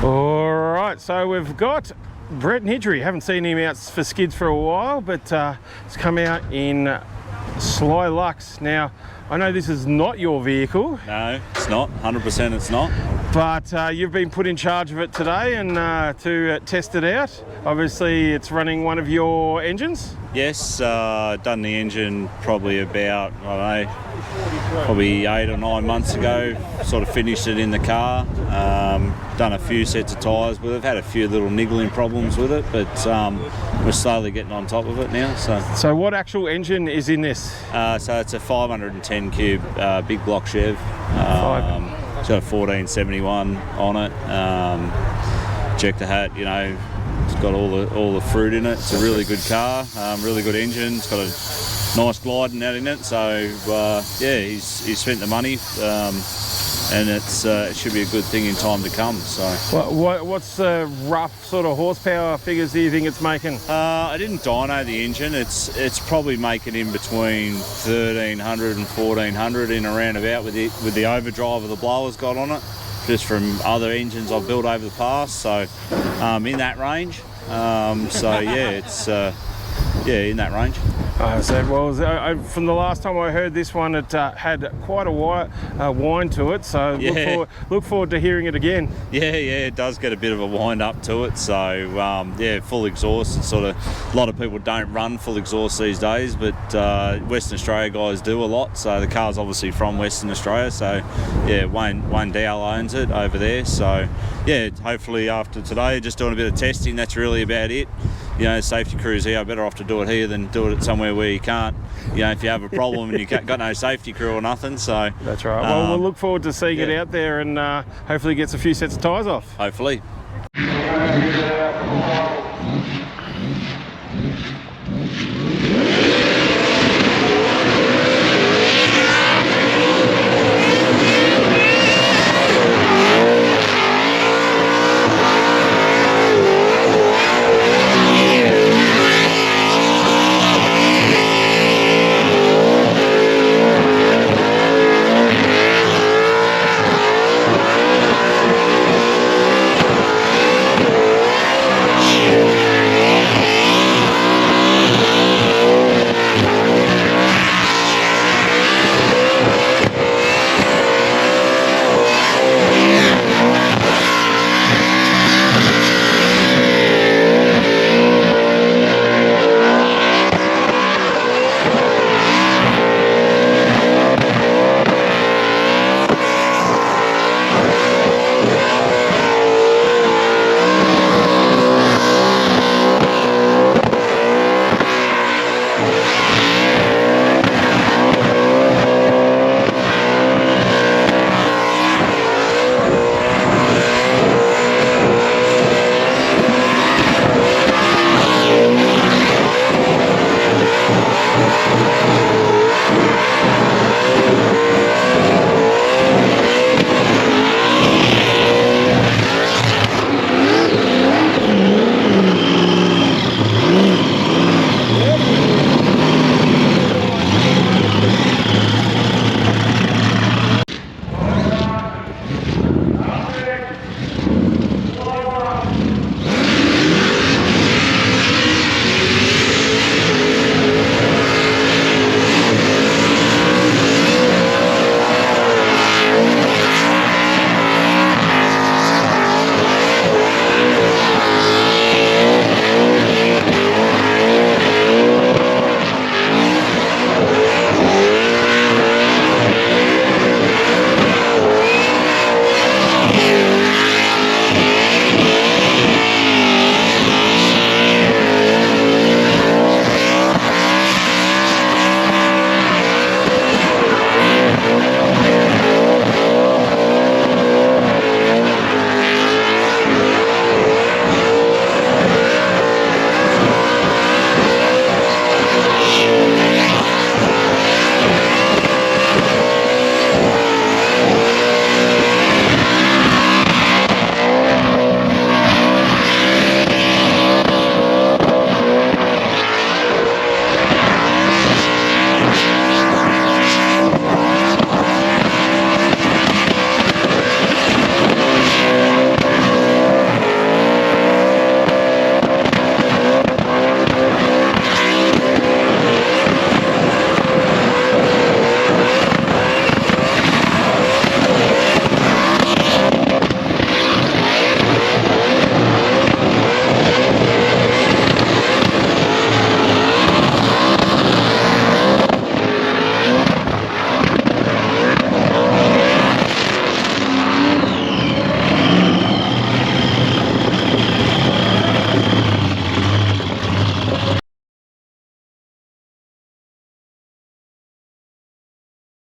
All right, so we've got Brett Niddrie. Haven't seen him out for skids for a while, but he's come out in SLY LUX. Now, I know this is not your vehicle. No, it's not. 100% it's not. But you've been put in charge of it today and to test it out. Obviously, it's running one of your engines. Yes, done the engine probably about, I don't know, probably 8 or 9 months ago. Sort of finished it in the car. Done a few sets of tyres with it. Had a few little niggling problems with it, but we're slowly getting on top of it now. So what actual engine is in this? So it's a 510 cube big block Chev. It's got a 1471 on it. Check the hat, you know, it's got all the fruit in it. It's a really good car, really good engine. It's got a nice glide and that in it. So yeah, he's spent the money, and it should be a good thing in time to come. So what's the rough sort of horsepower figures do you think it's making? I didn't dyno the engine. It's probably making in between 1300 and 1400 in around about with the overdrive of the blower's got on it, just from other engines I've built over the past. So in that range. So yeah, it's in that range. From the last time I heard this one, it had quite a whine to it, so yeah. look forward to hearing it again. Yeah, it does get a bit of a wind up to it. So yeah, full exhaust. It's sort of, a lot of people don't run full exhaust these days, but Western Australia guys do a lot. So the car's obviously from Western Australia. So yeah, Wayne Dow owns it over there. So yeah, hopefully after today, just doing a bit of testing. That's really about it. You know, safety crews here, better off to do it here than do it somewhere where you can't, you know, if you have a problem and you've got no safety crew or nothing. So that's right. Well, we'll look forward to seeing it out there, and hopefully gets a few sets of tyres off. Hopefully.